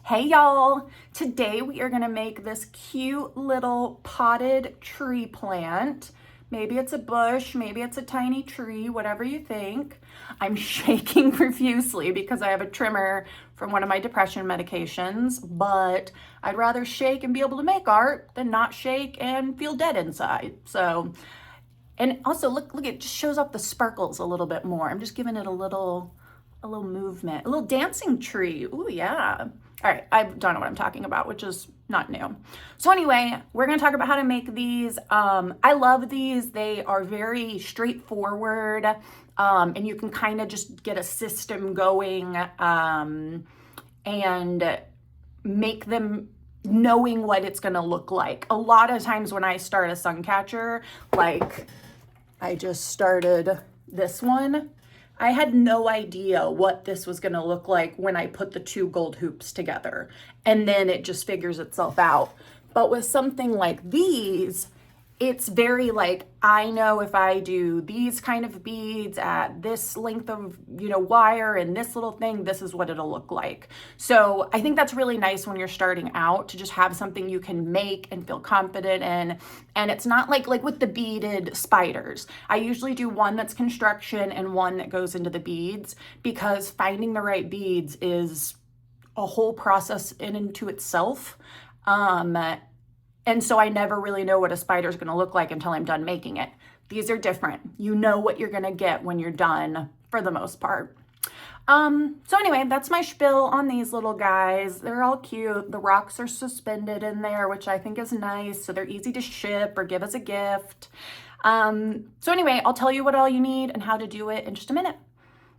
Hey y'all, today we are gonna make this cute little potted tree plant. Maybe it's a bush, maybe it's a tiny tree, whatever you think. I'm shaking profusely because I have a tremor from one of my depression medications, but I'd rather shake and be able to make art than not shake and feel dead inside. So, and also look, it just shows off the sparkles a little bit more. I'm just giving it a little movement, a little dancing tree. Ooh, yeah. All right, I don't know what I'm talking about, which is not new. So anyway, we're gonna talk about how to make these. I love these. They are very straightforward, and you can kind of just get a system going and make them knowing what it's gonna look like. A lot of times when I start a sun catcher, like I just started this one, I had no idea what this was gonna look like when I put the two gold hoops together. And then it just figures itself out. But with something like these, it's very like, I know if I do these kind of beads at this length of, wire and this little thing, this is what it'll look like. So I think that's really nice when you're starting out to just have something you can make and feel confident in. And it's not like with the beaded spiders. I usually do one that's construction and one that goes into the beads, because finding the right beads is a whole process in and to itself. And so I never really know what a spider is going to look like until I'm done making it. These are different. You know what you're going to get when you're done for the most part. So anyway, that's my spiel on these little guys. They're all cute. The rocks are suspended in there, which I think is nice. So they're easy to ship or give as a gift. So anyway, I'll tell you what all you need and how to do it in just a minute.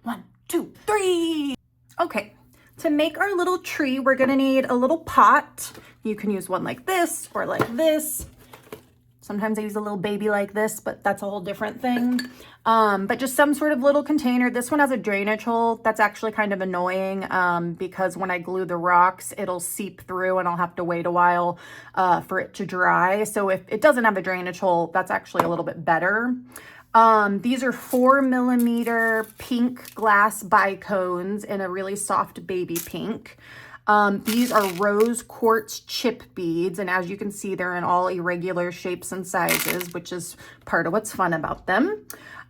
1, 2, 3. Okay. To make our little tree, we're gonna need a little pot. You can use one like this or like this. Sometimes I use a little baby like this, but that's a whole different thing. But just some sort of little container. This one has a drainage hole. That's actually kind of annoying because when I glue the rocks, it'll seep through and I'll have to wait a while for it to dry. So if it doesn't have a drainage hole, that's actually a little bit better. These are 4mm pink glass bicones in a really soft baby pink. These are rose quartz chip beads, and as you can see, they're in all irregular shapes and sizes, which is part of what's fun about them.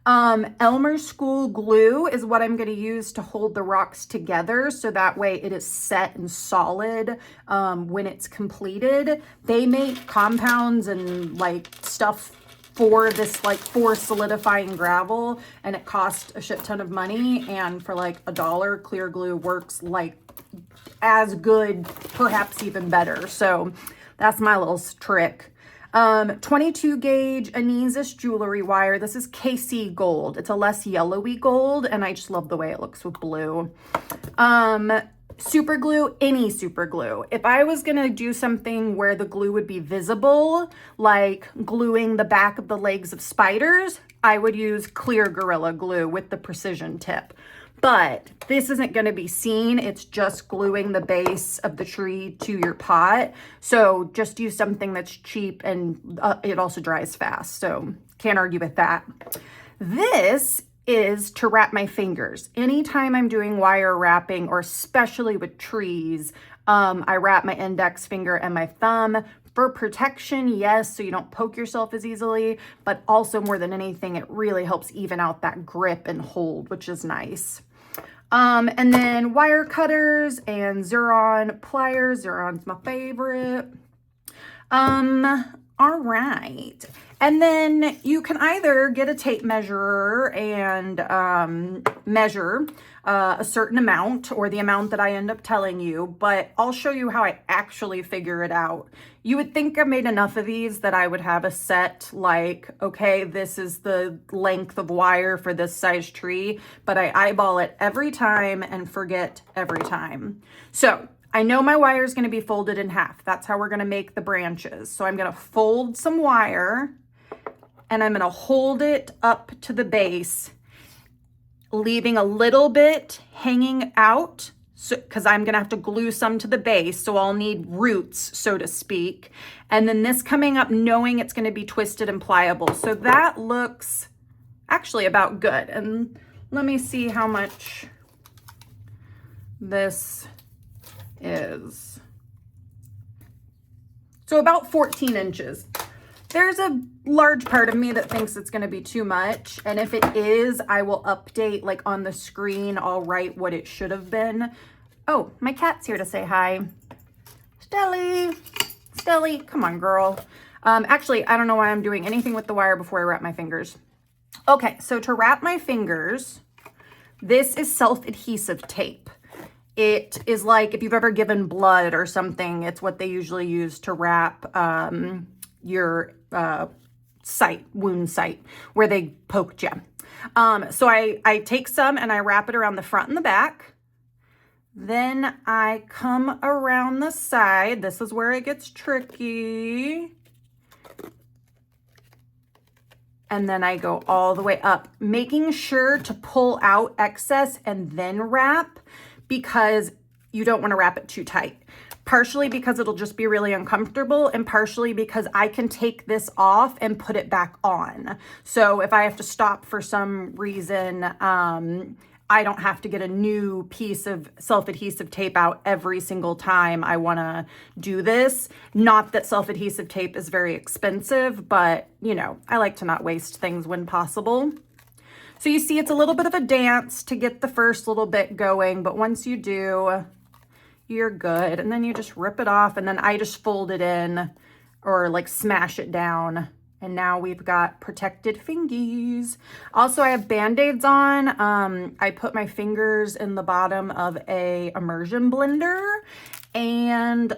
Elmer school glue is what I'm going to use to hold the rocks together, so that way it is set and solid when it's completed. They make compounds and stuff for this, for solidifying gravel, and it costs a shit ton of money, and for $1 clear glue works as good, perhaps even better. So that's my little trick. 22 gauge Anezus jewelry wire. This is KC gold. It's a less yellowy gold, and I just love the way it looks with blue. Super glue, any super glue. If I was gonna do something where the glue would be visible, like gluing the back of the legs of spiders, I would use clear Gorilla Glue with the precision tip. But this isn't gonna be seen. It's just gluing the base of the tree to your pot. So just use something that's cheap, and it also dries fast. So can't argue with that. This is to wrap my fingers. Anytime I'm doing wire wrapping, or especially with trees, I wrap my index finger and my thumb for protection, yes, so you don't poke yourself as easily, but also more than anything, it really helps even out that grip and hold, which is nice. And then wire cutters and xuron pliers. Xuron's my favorite. All right. And then you can either get a tape measurer and measure a certain amount, or the amount that I end up telling you, but I'll show you how I actually figure it out. You would think I made enough of these that I would have a set, okay, this is the length of wire for this size tree, but I eyeball it every time and forget every time. So I know my wire is going to be folded in half. That's how we're going to make the branches. So I'm going to fold some wire, and I'm going to hold it up to the base, leaving a little bit hanging out, because I'm going to have to glue some to the base, so I'll need roots, so to speak. And then this coming up, knowing it's going to be twisted and pliable. So that looks actually about good. And let me see how much this is, so about 14 inches. There's a large part of me that thinks it's going to be too much. And if it is, I will update, like on the screen, I'll write what it should have been. Oh, my cat's here to say hi. Stelly, Stelly, come on, girl. Actually, I don't know why I'm doing anything with the wire before I wrap my fingers. Okay, so to wrap my fingers, this is self-adhesive tape. It is like if you've ever given blood or something, it's what they usually use to wrap your wound site where they poked you. So I take some and I wrap it around the front and the back. Then I come around the side. This is where it gets tricky. And then I go all the way up, making sure to pull out excess and then wrap, because you don't want to wrap it too tight. Partially because it'll just be really uncomfortable, and partially because I can take this off and put it back on. So if I have to stop for some reason, I don't have to get a new piece of self-adhesive tape out every single time I want to do this. Not that self-adhesive tape is very expensive, but you know, I like to not waste things when possible. So you see, it's a little bit of a dance to get the first little bit going, but once you do, you're good. And then you just rip it off, and then I just fold it in or like smash it down. And now we've got protected fingies. Also, I have Band-Aids on. I put my fingers in the bottom of a immersion blender and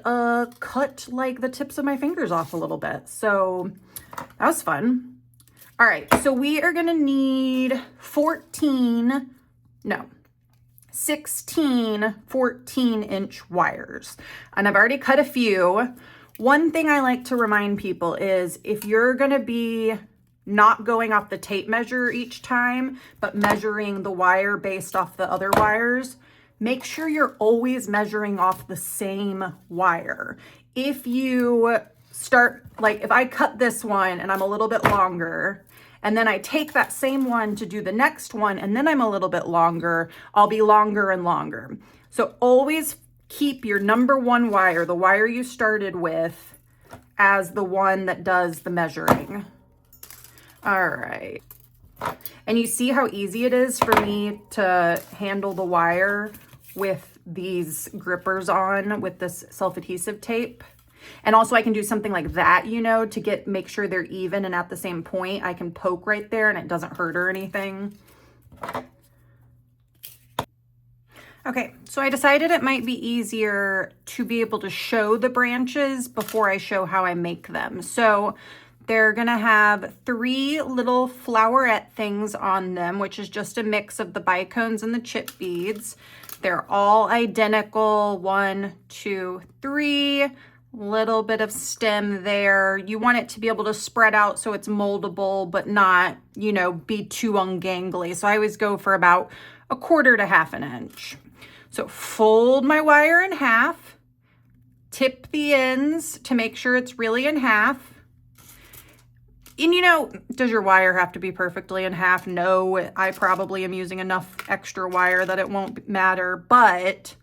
cut like the tips of my fingers off a little bit. So that was fun. All right, so we are gonna need 16 14-inch wires. And I've already cut a few. One thing I like to remind people is if you're going to be not going off the tape measure each time, but measuring the wire based off the other wires, make sure you're always measuring off the same wire. If you start, like if I cut this one and I'm a little bit longer, and then I take that same one to do the next one, and then I'm a little bit longer, I'll be longer and longer. So always keep your number one wire, the wire you started with, as the one that does the measuring. All right. And you see how easy it is for me to handle the wire with these grippers on with this self-adhesive tape. And also I can do something like that, you know, to make sure they're even and at the same point. I can poke right there and it doesn't hurt or anything. Okay, so I decided it might be easier to be able to show the branches before I show how I make them. So they're gonna have 3 little flowerette things on them, which is just a mix of the bicones and the chip beads. They're all identical, 1, 2, 3, little bit of stem there. You want it to be able to spread out so it's moldable, but not, you know, be too ungangly. So I always go for about 1/4 to 1/2 inch. So fold my wire in half, tip the ends to make sure it's really in half. And you know, does your wire have to be perfectly in half? No, I probably am using enough extra wire that it won't matter, but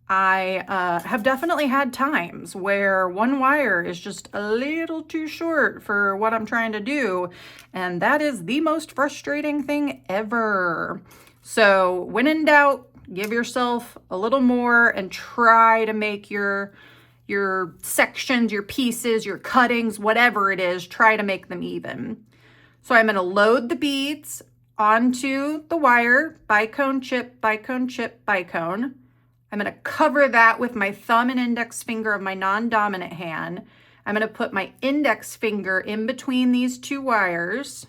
I have definitely had times where one wire is just a little too short for what I'm trying to do, and that is the most frustrating thing ever. So when in doubt, give yourself a little more and try to make your sections, your pieces, your cuttings, whatever it is, try to make them even. So I'm going to load the beads onto the wire, bicone, chip, bicone, chip, bicone. I'm going to cover that with my thumb and index finger of my non-dominant hand. I'm going to put my index finger in between these 2 wires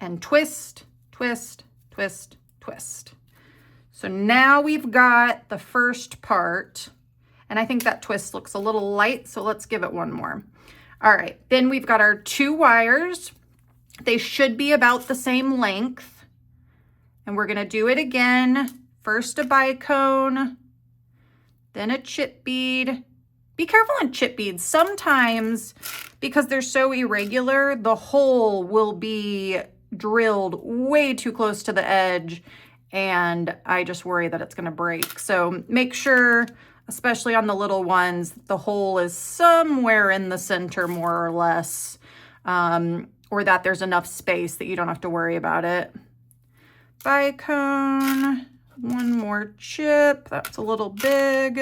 and twist, twist, twist, twist. So now we've got the first part, and I think that twist looks a little light, so let's give it one more. All right, then we've got our 2 wires. They should be about the same length, and we're gonna do it again. First a bicone, then a chip bead. Be careful on chip beads. Sometimes, because they're so irregular, the hole will be drilled way too close to the edge, and I just worry that it's going to break. So make sure, especially on the little ones, the hole is somewhere in the center more or less, or that there's enough space that you don't have to worry about it. Bicone, one more chip. That's a little big.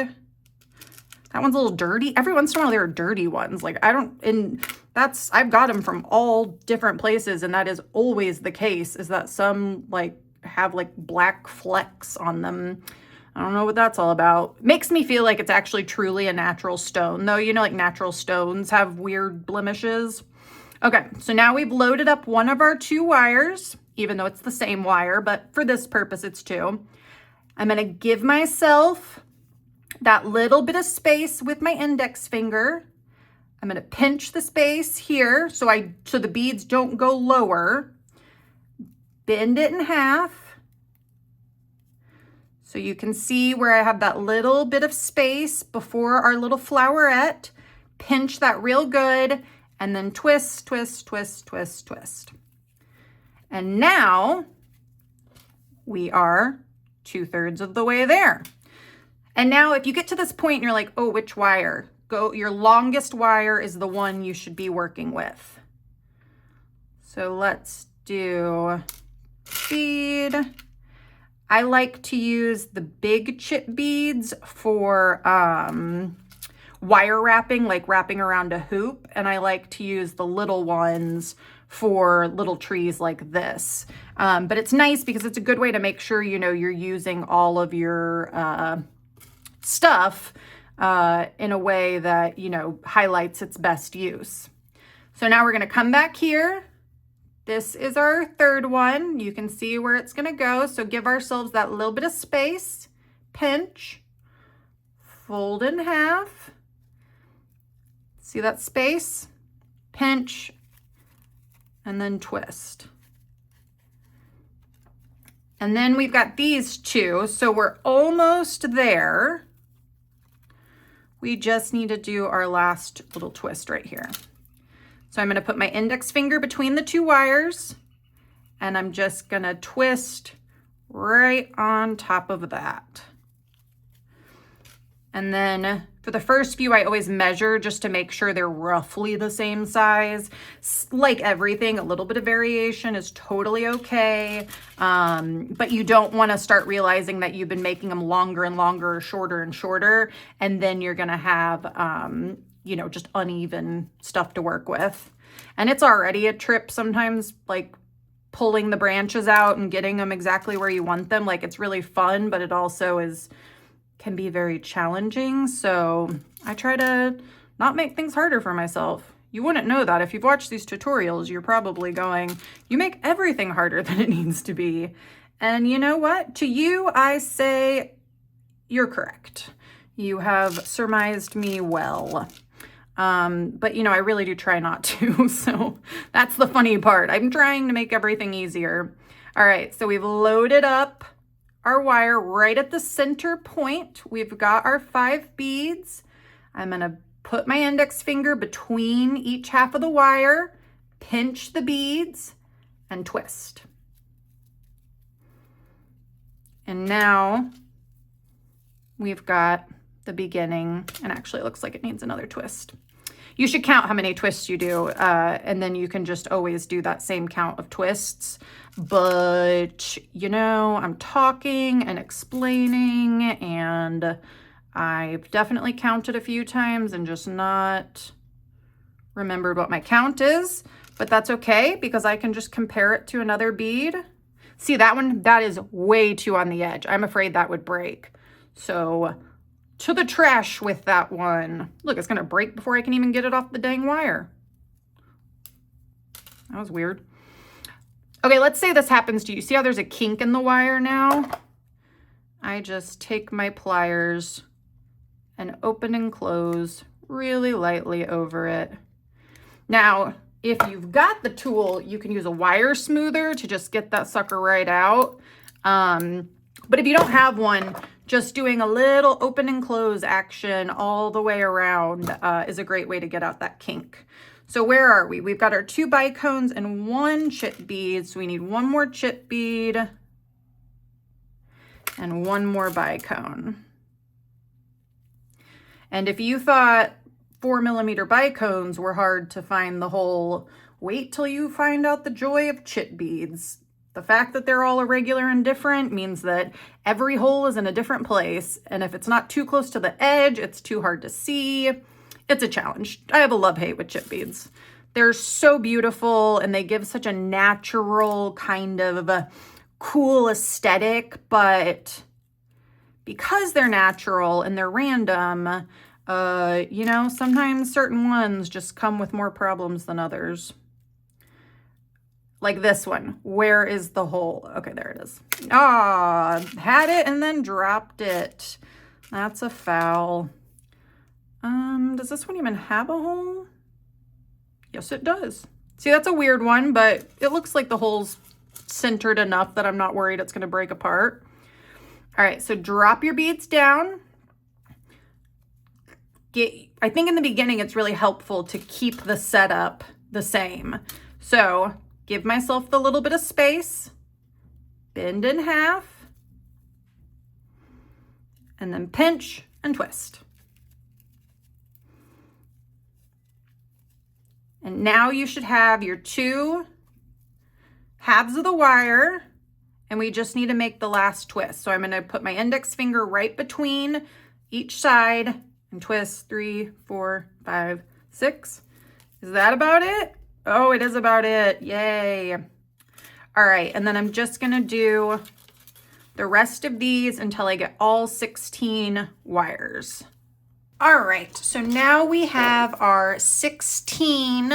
That one's a little dirty. Every once in a while there are dirty ones. Like I've got them from all different places, and that is always the case, is that some like have like black flecks on them. I don't know what that's all about. Makes me feel like it's actually truly a natural stone, though. You know, like natural stones have weird blemishes. Okay, so now we've loaded up one of our 2 wires, even though it's the same wire, but for this purpose, it's 2. I'm gonna give myself that little bit of space with my index finger. I'm gonna pinch the space here so the beads don't go lower. Bend it in half. So you can see where I have that little bit of space before our little flowerette. Pinch that real good, and then twist, twist, twist, twist, twist. And now we are 2/3 of the way there. And now if you get to this point and you're like, oh, which wire? Your longest wire is the one you should be working with. So let's do bead. I like to use the big chip beads for wire wrapping, like wrapping around a hoop. And I like to use the little ones for little trees like this. But it's nice because it's a good way to make sure, you know, you're using all of your stuff in a way that, you know, highlights its best use. So now we're going to come back here. This is our 3rd one. You can see where it's going to go. So give ourselves that little bit of space, pinch, fold in half. See that space? Pinch, and then twist. And then we've got these 2, so we're almost there. We just need to do our last little twist right here. So I'm going to put my index finger between the 2 wires, and I'm just going to twist right on top of that. And then for the first few, I always measure just to make sure they're roughly the same size. Like everything, a little bit of variation is totally okay. But you don't want to start realizing that you've been making them longer and longer, or shorter and shorter, and then you're going to have, you know, just uneven stuff to work with. And it's already a trip sometimes, like pulling the branches out and getting them exactly where you want them. Like it's really fun, but it also can be very challenging. So I try to not make things harder for myself. You wouldn't know that. If you've watched these tutorials, you're probably going, you make everything harder than it needs to be. And you know what? To you, I say you're correct. You have surmised me well. But you know, I really do try not to. So that's the funny part. I'm trying to make everything easier. All right, so we've loaded up our wire right at the center point. We've got our 5 beads. I'm gonna put my index finger between each half of the wire, pinch the beads, and twist. And now we've got the beginning, and actually it looks like it needs another twist. You should count how many twists you do, and then you can just always do that same count of twists. But, you know, I'm talking and explaining, and I've definitely counted a few times and just not remembered what my count is. But that's okay, because I can just compare it to another bead. See, that one, that is way too on the edge. I'm afraid that would break. So to the trash with that one. Look, it's gonna break before I can even get it off the dang wire. That was weird. Okay, let's say this happens to you. See how there's a kink in the wire now? I just take my pliers and open and close really lightly over it. Now, if you've got the tool, you can use a wire smoother to just get that sucker right out. But if you don't have one, just doing a little open and close action all the way around is a great way to get out that kink. So where are we? We've got our 2 bicones and 1 chip bead. So we need 1 more chip bead. and one more bicone. And if you thought 4mm bicones were hard to find the hole, wait till you find out the joy of chip beads. The fact that they're all irregular and different means that every hole is in a different place. And if it's not too close to the edge, it's too hard to see. It's a challenge. I have a love-hate with chip beads. They're so beautiful and they give such a natural kind of a cool aesthetic, but because they're natural and they're random, you know, sometimes certain ones just come with more problems than others. Like this one. Where is the hole? Okay, there it is. Ah, had it and then dropped it. That's a foul. Does this one even have a hole? Yes, it does. See, that's a weird one, but it looks like the hole's centered enough that I'm not worried it's gonna break apart. All right, so drop your beads down. I think in the beginning, it's really helpful to keep the setup the same. So give myself the little bit of space, bend in half, and then pinch and twist. And now you should have your 2 halves of the wire, and we just need to make the last twist. So I'm gonna put my index finger right between each side and twist 3, 4, 5, 6. Is that about it? Oh, it is about it. Yay. All right, and then I'm just gonna do the rest of these until I get all 16 wires. All right, so now we have our 16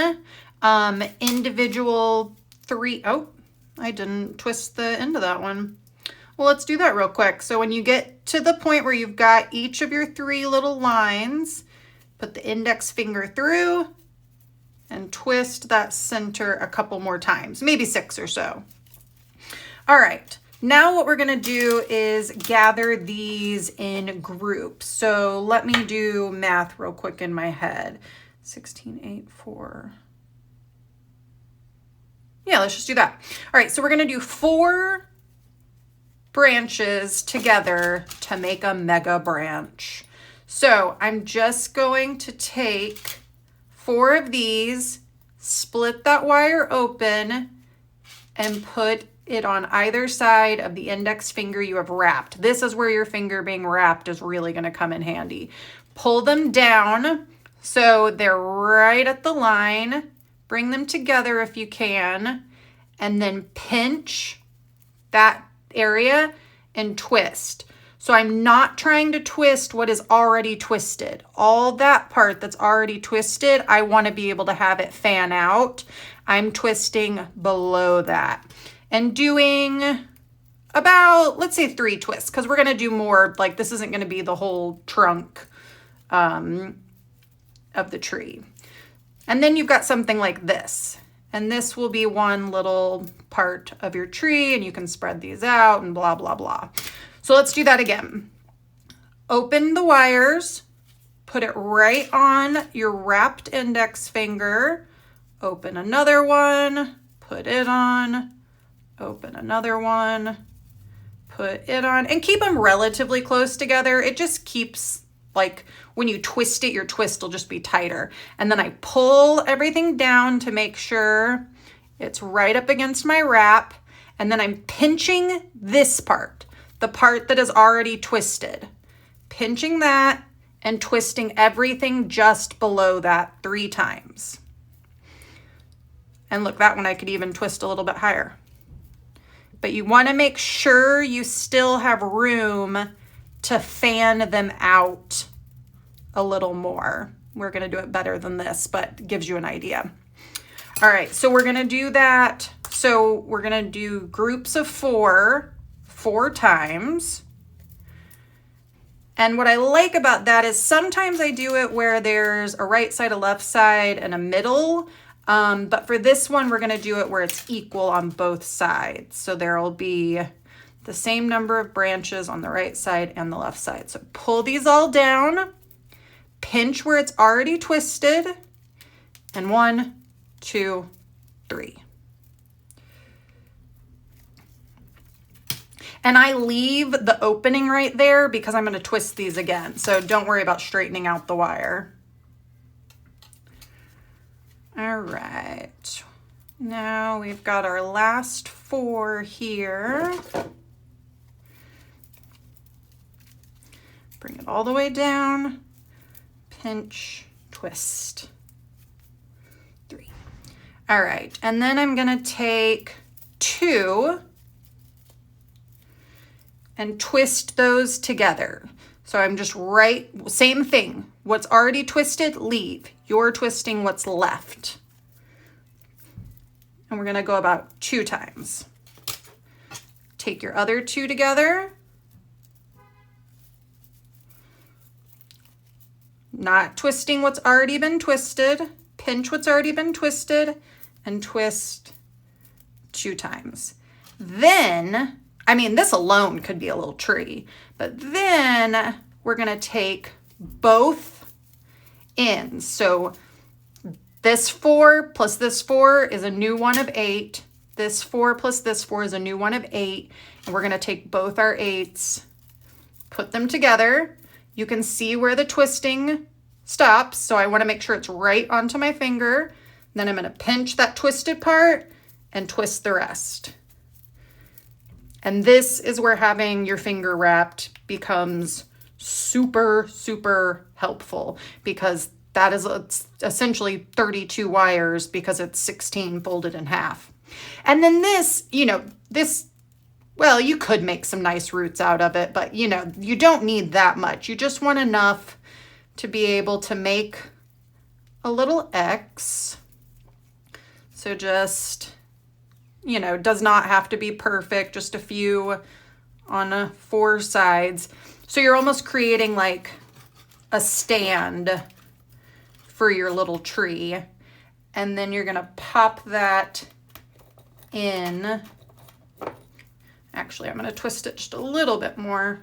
individual oh, I didn't twist the end of that one. Well, let's do that real quick. So when you get to the point where you've got each of your 3 little lines, put the index finger through and twist that center a couple more times, maybe 6 or so. All right, now what we're gonna do is gather these in groups. So let me do math real quick in my head. 16, 8, 4. Yeah, let's just do that. All right, so we're gonna do 4 branches together to make a mega branch. So I'm just going to take 4 of these, split that wire open, and put it on either side of the index finger you have wrapped. This is where your finger being wrapped is really going to come in handy. Pull them down so they're right at the line. Bring them together if you can, and then pinch that area and twist. So I'm not trying to twist what is already twisted. All that part that's already twisted, I want to be able to have it fan out. I'm twisting below that and doing about, let's say 3 twists, because we're going to do more. Like, this isn't going to be the whole trunk of the tree. And then you've got something like this. And this will be one little part of your tree, and you can spread these out and blah, blah, blah. So let's do that again. Open the wires, put it right on your wrapped index finger, open another one, put it on, open another one, put it on, and keep them relatively close together. It just keeps, like, when you twist it, your twist will just be tighter. And then I pull everything down to make sure it's right up against my wrap. And then I'm pinching this part, the part that is already twisted. Pinching that and twisting everything just below that 3 times. And look, that one I could even twist a little bit higher. But you want to make sure you still have room to fan them out a little more. We're going to do it better than this, but it gives you an idea. All right, so we're going to do that. So we're going to do groups of 4 times. And what I like about that is sometimes I do it where there's a right side, a left side, and a middle. But for this one, we're going to do it where it's equal on both sides. So there will be the same number of branches on the right side and the left side. So pull these all down, pinch where it's already twisted, and 1, 2, 3. And I leave the opening right there because I'm going to twist these again. So don't worry about straightening out the wire. All right. Now we've got our last 4 here. Bring it all the way down, pinch, twist. 3. All right, and then I'm gonna take 2 and twist those together. So I'm just same thing. What's already twisted, leave. You're twisting what's left. And we're gonna go about 2 times. Take your other 2 together. Not twisting what's already been twisted. Pinch what's already been twisted and twist 2 times. Then, I mean, this alone could be a little tree, but then we're gonna take both ends. So this 4 plus this 4 is a new one of 8. This 4 plus this 4 is a new one of 8. And we're gonna take both our 8s, put them together. You can see where the twisting stops, so I want to make sure it's right onto my finger. Then I'm going to pinch that twisted part and twist the rest. And this is where having your finger wrapped becomes super, super helpful, because that is essentially 32 wires because it's 16 folded in half. And then this, well, you could make some nice roots out of it, but you don't need that much. You just want enough to be able to make a little X. So just, does not have to be perfect, just a few on 4 sides. So you're almost creating like a stand for your little tree. And then you're gonna pop that in. Actually, I'm going to twist it just a little bit more.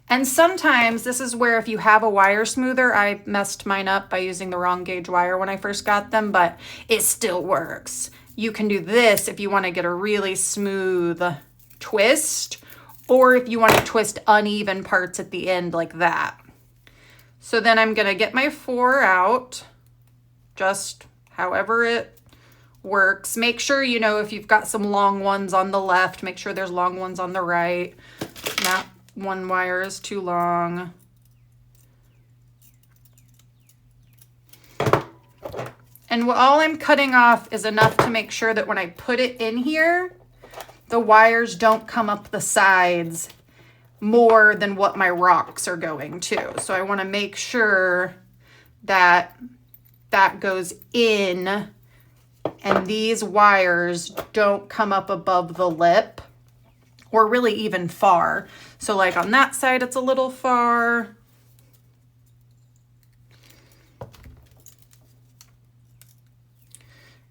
And sometimes this is where, if you have a wire smoother, I messed mine up by using the wrong gauge wire when I first got them, but it still works. You can do this if you want to get a really smooth twist, or if you want to twist uneven parts at the end like that. So then I'm going to get my 4 out, just however it works. Make sure, if you've got some long ones on the left, make sure there's long ones on the right. Not one wire is too long. And all I'm cutting off is enough to make sure that when I put it in here, the wires don't come up the sides more than what my rocks are going to. So I want to make sure that that goes in, and these wires don't come up above the lip or really even far. So like on that side, it's a little far.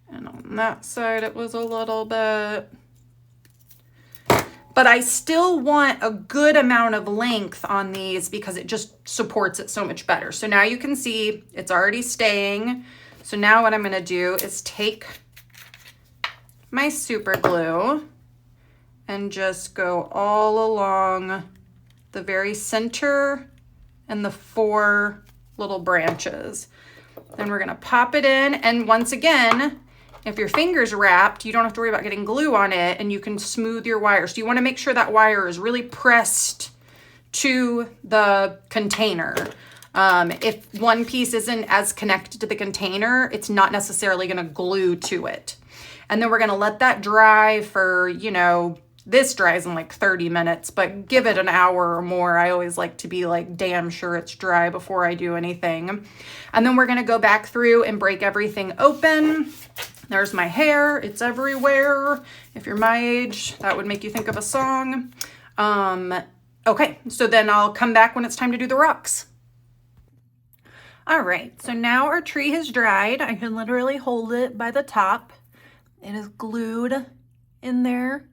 And on that side, it was a little bit. But I still want a good amount of length on these because it just supports it so much better. So now you can see it's already staying. So now what I'm gonna do is take my super glue and just go all along the very center and the 4 little branches. Then we're gonna pop it in, and once again, if your finger's wrapped, you don't have to worry about getting glue on it, and you can smooth your wire. So you wanna make sure that wire is really pressed to the container. If one piece isn't as connected to the container, it's not necessarily gonna glue to it. And then we're gonna let that dry for, this dries in like 30 minutes, but give it an hour or more. I always like to be like damn sure it's dry before I do anything. And then we're gonna go back through and break everything open. There's my hair, it's everywhere. If you're my age, that would make you think of a song. Okay, so then I'll come back when it's time to do the rocks. All right, so now our tree has dried. I can literally hold it by the top. It is glued in there,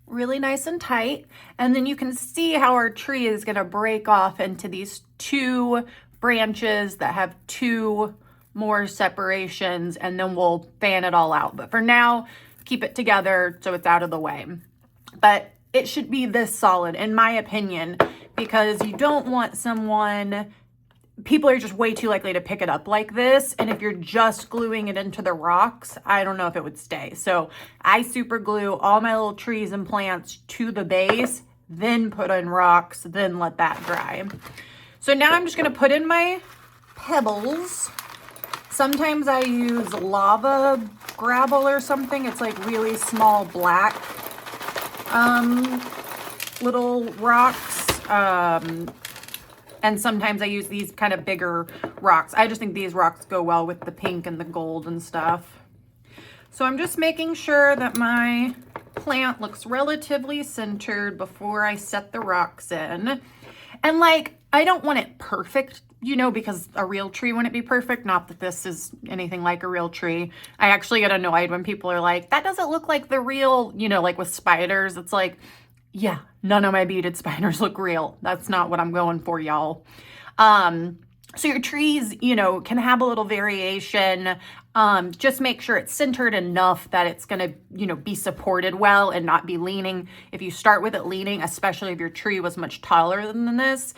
really nice and tight. And then you can see how our tree is gonna break off into these 2 branches that have 2 more separations, and then we'll fan it all out. But for now, keep it together so it's out of the way. but it should be this solid, in my opinion, because you don't want someone, people are just way too likely to pick it up like this. And if you're just gluing it into the rocks, I don't know if it would stay. So I super glue all my little trees and plants to the base, then put in rocks, then let that dry. So now I'm just gonna put in my pebbles. Sometimes I use lava gravel or something. It's like really small black little rocks. And sometimes I use these kind of bigger rocks. I just think these rocks go well with the pink and the gold and stuff. So I'm just making sure that my plant looks relatively centered before I set the rocks in. And like, I don't want it perfect, you know, because a real tree wouldn't be perfect. Not that this is anything like a real tree. I actually get annoyed when people are like, that doesn't look like the real, you know, like with spiders. It's like, yeah, none of my beaded spiders look real. That's not what I'm going for, y'all. So your trees, you know, can have a little variation. Just make sure it's centered enough that it's going to, you know, be supported well and not be leaning. If you start with it leaning, especially if your tree was much taller than this,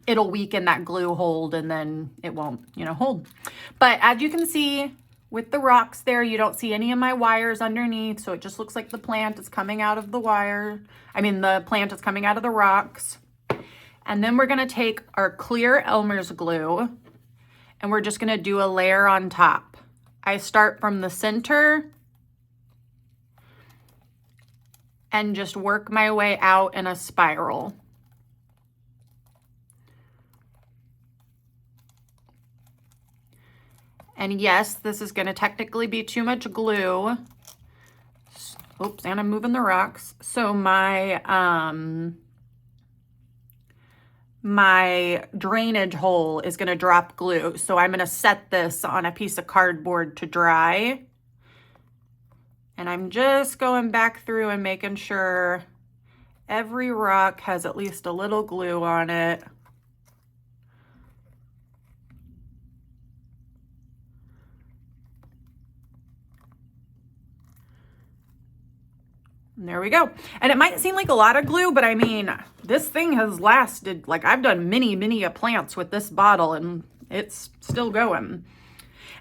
it'll weaken that glue hold and then it won't, you know, hold. But as you can see with the rocks there, you don't see any of my wires underneath. So it just looks like the plant is coming out of the wire. I mean, the plant is coming out of the rocks. And then we're going to take our clear Elmer's glue and we're just going to do a layer on top. I start from the center and just work my way out in a spiral. And yes, this is going to technically be too much glue. Oops, and I'm moving the rocks. So my drainage hole is going to drop glue. So I'm going to set this on a piece of cardboard to dry. And I'm just going back through and making sure every rock has at least a little glue on it. And there we go. And it might seem like a lot of glue, but I mean, this thing has lasted, like I've done many plants with this bottle and it's still going.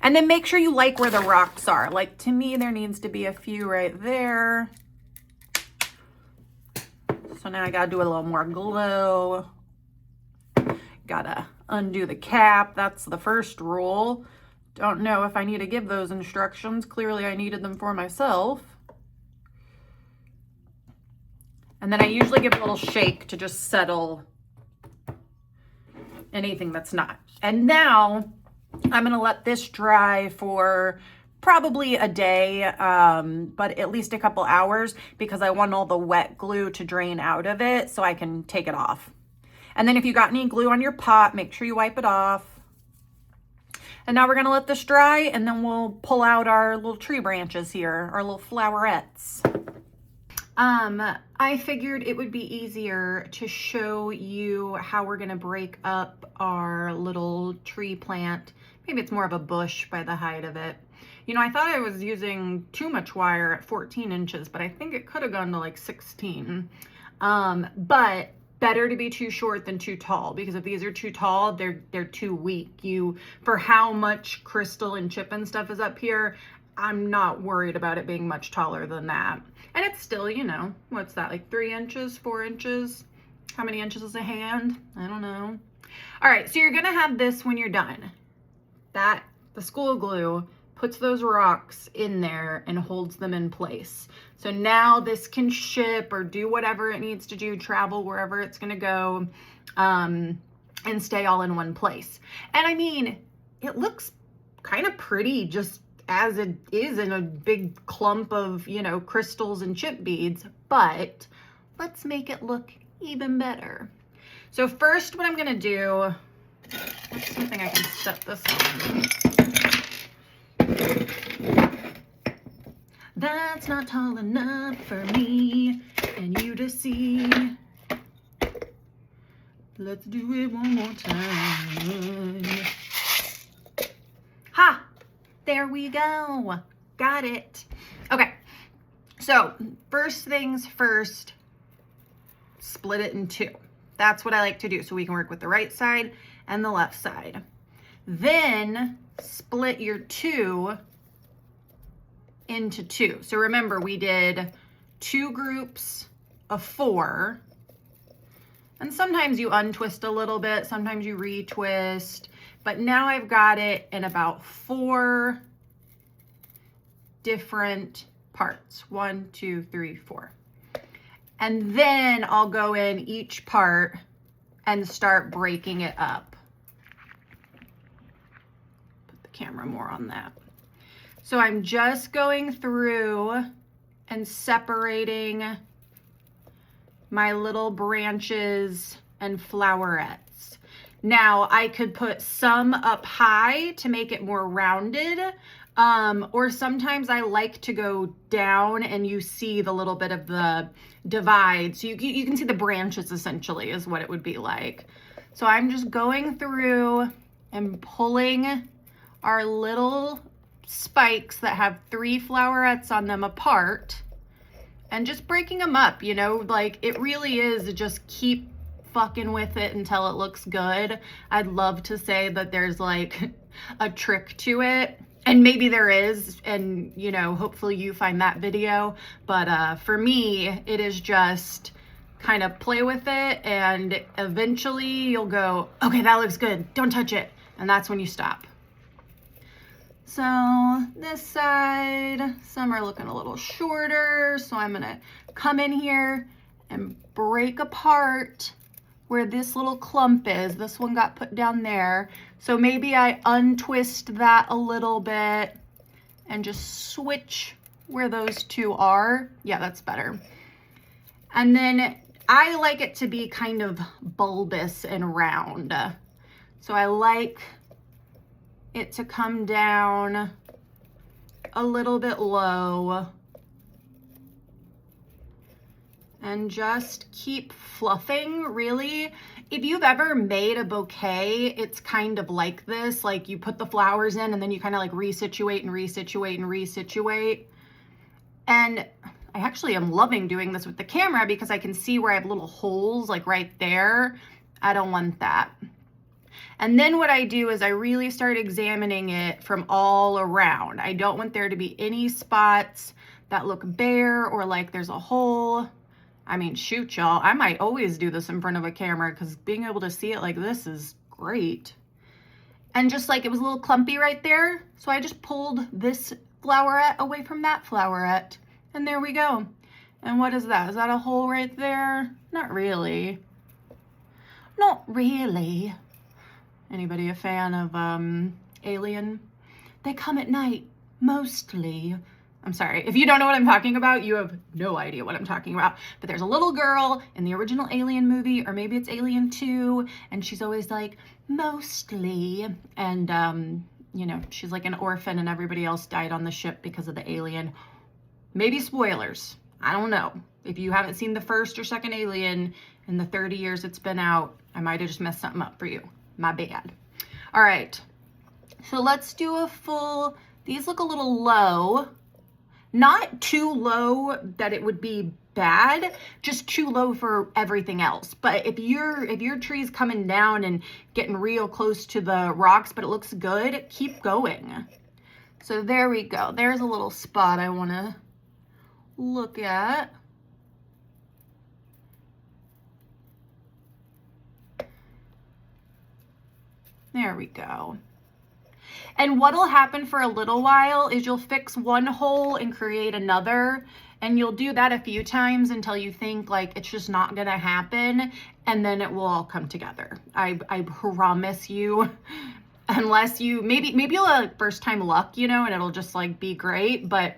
And then make sure you like where the rocks are. Like to me, there needs to be a few right there. So now I gotta do a little more glue. Gotta undo the cap. That's the first rule. Don't know if I need to give those instructions. Clearly I needed them for myself. And then I usually give a little shake to just settle anything that's not. And now I'm gonna let this dry for probably a day, but at least a couple hours because I want all the wet glue to drain out of it so I can take it off. And then if you got any glue on your pot, make sure you wipe it off. And now we're gonna let this dry and then we'll pull out our little tree branches here, our little flowerets. I figured it would be easier to show you how we're going to break up our little tree plant. Maybe it's more of a bush by the height of it. You know, I thought I was using too much wire at 14 inches, but I think it could have gone to like 16. But better to be too short than too tall, because if these are too tall, they're too weak. For how much crystal and chip and stuff is up here, I'm not worried about it being much taller than that. And it's still, you know, what's that, like 3 inches, 4 inches? How many inches is a hand? I don't know. All right, so you're gonna have this when you're done. The school glue puts those rocks in there and holds them in place. So now this can ship or do whatever it needs to do, travel wherever it's gonna go, and stay all in one place. And I mean, it looks kind of pretty just as it is in a big clump of, you know, crystals and chip beads, but let's make it look even better. So first what I'm gonna do, what's something I can set this on? That's not tall enough for me and you to see. Let's do it one more time. Ha! There we go. Got it. Okay. So first things first, split it in two. That's what I like to do, so we can work with the right side and the left side. Then split your 2 into 2. So remember, we did 2 groups of 4. And sometimes you untwist a little bit, sometimes you retwist. But now I've got it in about 4 different parts. 1, 2, 3, 4. And then I'll go in each part and start breaking it up. Put the camera more on that. So I'm just going through and separating my little branches and flowerets. Now I could put some up high to make it more rounded, or sometimes I like to go down and you see the little bit of the divide. So you can see the branches essentially is what it would be like. So I'm just going through and pulling our little spikes that have 3 flowerets on them apart and just breaking them up, you know, like it really is just keep fucking with it until it looks good. I'd love to say that there's like a trick to it, and maybe there is, and you know, hopefully you find that video, but for me it is just kind of play with it and eventually you'll go, okay, that looks good, don't touch it, and that's when you stop. So this side, some are looking a little shorter, so I'm gonna come in here and break apart where this little clump is. This one got put down there. So maybe I untwist that a little bit and just switch where those 2 are. Yeah, that's better. And then I like it to be kind of bulbous and round. So I like it to come down a little bit low and just keep fluffing, really. If you've ever made a bouquet, it's kind of like this, like you put the flowers in and then you kind of like resituate and resituate and resituate. And I actually am loving doing this with the camera because I can see where I have little holes like right there. I don't want that. And then what I do is I really start examining it from all around. I don't want there to be any spots that look bare or like there's a hole. I mean, shoot, y'all, I might always do this in front of a camera because being able to see it like this is great. And just like it was a little clumpy right there, so I just pulled this floweret away from that floweret, and there we go. And what is that? Is that a hole right there? Not really. Not really. Anybody a fan of Alien? They come at night, mostly. I'm sorry, if you don't know what I'm talking about, you have no idea what I'm talking about. But there's a little girl in the original Alien movie, or maybe it's Alien 2, and she's always like, mostly. And, you know, she's like an orphan and everybody else died on the ship because of the alien. Maybe spoilers. I don't know. If you haven't seen the first or second Alien in the 30 years it's been out, I might have just messed something up for you. My bad. All right. So let's do a full, these look a little low. Not too low that it would be bad, just too low for everything else. But if your tree's coming down and getting real close to the rocks, but it looks good, keep going. So there we go. There's a little spot I want to look at. There we go. And what'll happen for a little while is you'll fix one hole and create another, and you'll do that a few times until you think like it's just not gonna happen, and then it will all come together. I promise you. Unless you, maybe you'll have first time luck, you know, and it'll just like be great, but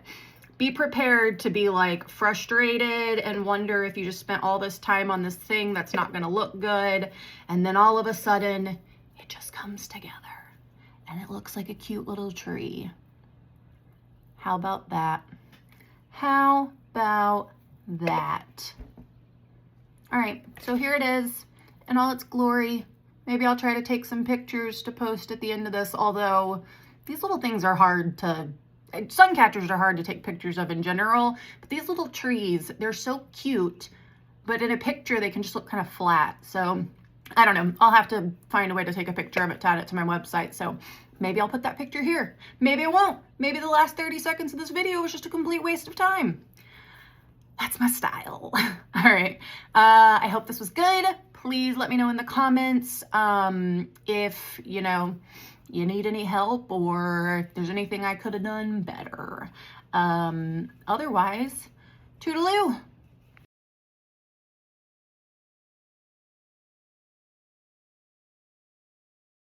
be prepared to be like frustrated and wonder if you just spent all this time on this thing that's not gonna look good, and then all of a sudden it just comes together and it looks like a cute little tree. How about that? How about that? All right, so here it is in all its glory. Maybe I'll try to take some pictures to post at the end of this, although these little things are hard to sun catchers are hard to take pictures of in general, but these little trees, they're so cute, but in a picture they can just look kind of flat. So I don't know, I'll have to find a way to take a picture of it to add it to my website. So maybe I'll put that picture here. Maybe I won't. Maybe the last 30 seconds of this video was just a complete waste of time. That's my style. All right. I hope this was good. Please let me know in the comments if, you know, you need any help or if there's anything I could have done better. Otherwise, toodaloo.